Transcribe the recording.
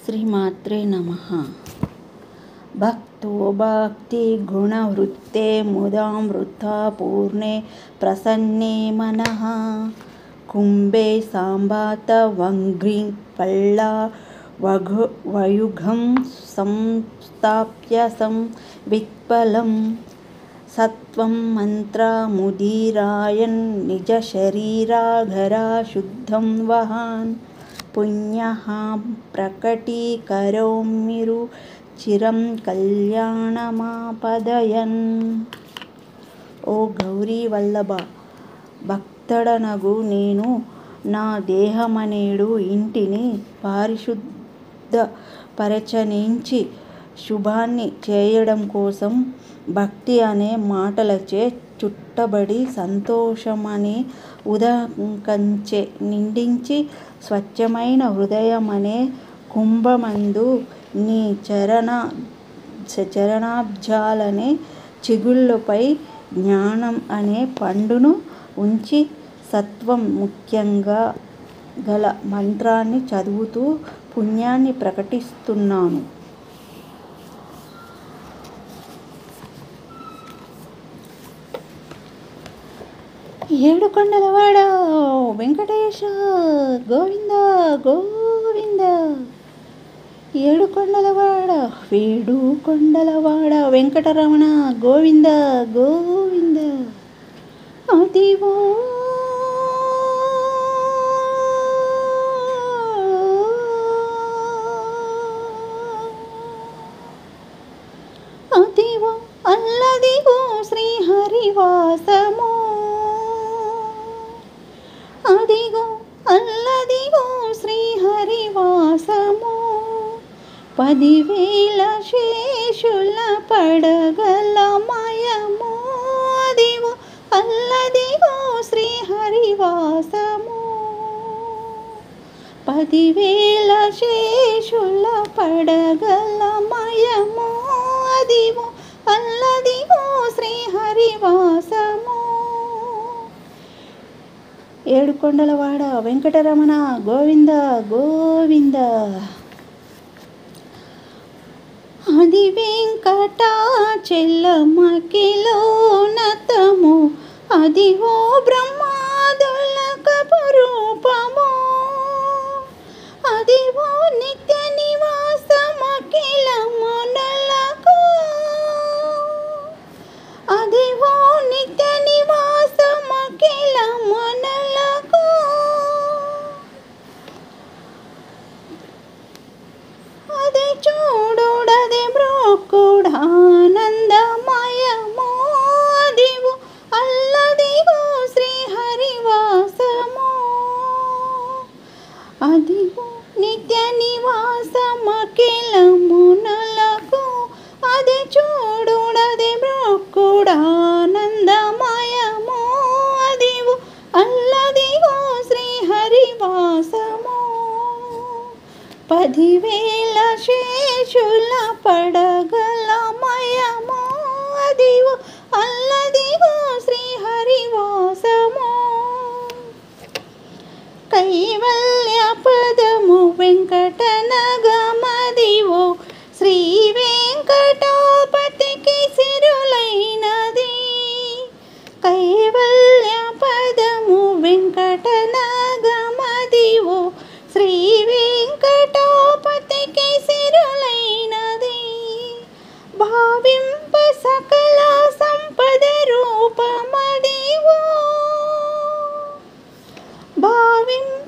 శ్రీమాత్రే నమః. భక్తో భక్తి గుణవృత్తే ముదామృతా పూర్ణే ప్రసన్నే మనః. కుంభే సాంబాత వంగ్రీ పళ్ళా వయుగం సంస్థాప్య విత్పలం సత్వం మంత్ర ముదీరాయన్ నిజ శరీరాఘరా శుద్ధం వహాన్. పుణ్యః ప్రకటీకరోమిరు చిరం కళ్యాణమాపదయన్. ఓ గౌరీ వల్లభ, భక్తడనగు నేను నా దేహమనేడు ఇంటిని పరిశుద్ధపరచనించి శుభాన్ని చేయడం కోసం భక్తి అనే మాటలచే చుట్టబడి సంతోషమనే ఉదకంచే నిండించి స్వచ్ఛమైన హృదయమనే కుంభమందు నీ చరణాబ్జాలనే చిగుళ్ళపై జ్ఞానం అనే పండును ఉంచి సత్వం ముఖ్యంగా గల మంత్రాన్ని చదువుతూ పుణ్యాన్ని ప్రకటిస్తున్నాను. ఏడుకొండలవాడ వెంకటేశ గోవింద గోవింద. ఏడుకొండలవాడ వేడుకొండలవాడ వెంకటరమణ గోవింద గోవింద. అదివో అదివో అల్లదిగో శ్రీహరివాసము. అదిగో అల్లదిగో శ్రీహరివాసము. 10,000 శేషుల పడగల మయము. అదిగో అల్లదిగో శ్రీహరివాసము. 10,000 శేషుల పడగల మయము. అదిగో అల్లదిగో శ్రీహరివాసము. ఏడుకొండలవాడ వెంకటరమణ గోవింద గోవింద. అది వెంకటాచలమకిలోనతము. అదిగో బ్రహ్మాదులకపు రూపము. అదిగో నిత్య నివాసమఖిలమునలకు. అదిగో నిత్య నివాసమఖిలమునలకు. అది చూడుడది బ్రోకుడానందమయము. అదిగో అల్లదిగో శ్రీహరివాసము. అదిగో నిత్య నివాసమఖిలమునలకు. అది చూడుడది బ్రోకుడానందమయము. అదిగో అల్లదిగో శ్రీహరివాసము. 10,000 శేషుల పడగల మయము. అదిగో అల్లదిగో శ్రీహరివాసము. కైవల్య పదము వెంకటనగమదివో శ్రీ వెంకటాపతికి సిరులైనది. కైవల్య పదము వెంకటనగమదివో శ్రీ వెంకటాపతికి సిరులైనది. భావింప సకల సంపద రూపమదివో. భావింప